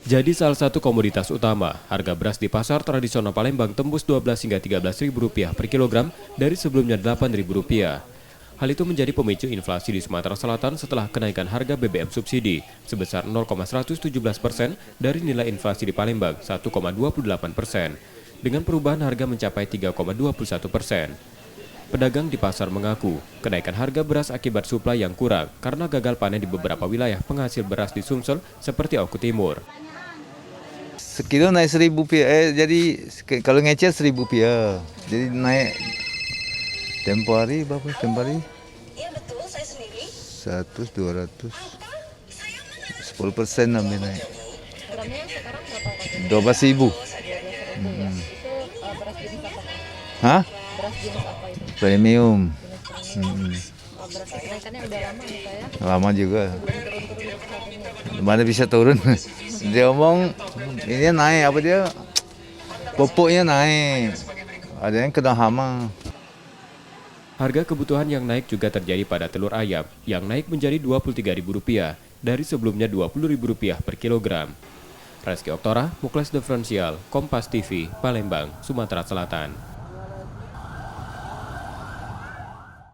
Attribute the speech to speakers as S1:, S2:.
S1: Jadi salah satu komoditas utama, harga beras di pasar tradisional Palembang tembus 12 hingga Rp13.000 per kilogram dari sebelumnya Rp8.000. Hal itu menjadi pemicu inflasi di Sumatera Selatan setelah kenaikan harga BBM subsidi sebesar 0,117% dari nilai inflasi di Palembang 1,28%, dengan perubahan harga mencapai 3,21%. Pedagang di pasar mengaku, kenaikan harga beras akibat suplai yang kurang karena gagal panen di beberapa wilayah penghasil beras di Sumsel seperti Oku Timur.
S2: Sekilo naik Rp1.000, jadi kalau ngecer Rp1.000, jadi naik tempo hari berapa? Tempo hari? Iya betul, saya sendiri. 100, 200, 10% lebih naik.
S3: Gramnya sekarang berapa?
S2: 12.000.
S3: Itu beras jenis apa?
S2: Hah?
S3: Beras jenis apa itu?
S2: Premium.
S3: Beras kenaikannya udah lama nih Pak ya?
S2: Lama juga.
S3: Turun-turun saat ini.
S2: Mana bisa turun? Dia omong ini naik, apa dia? Pupuknya naik. Ada yang kena hama.
S1: Harga kebutuhan yang naik juga terjadi pada telur ayam yang naik menjadi Rp23.000 dari sebelumnya Rp20.000 per kilogram. Reski Oktora, Muklas Diferensial, Kompas TV, Palembang, Sumatera Selatan.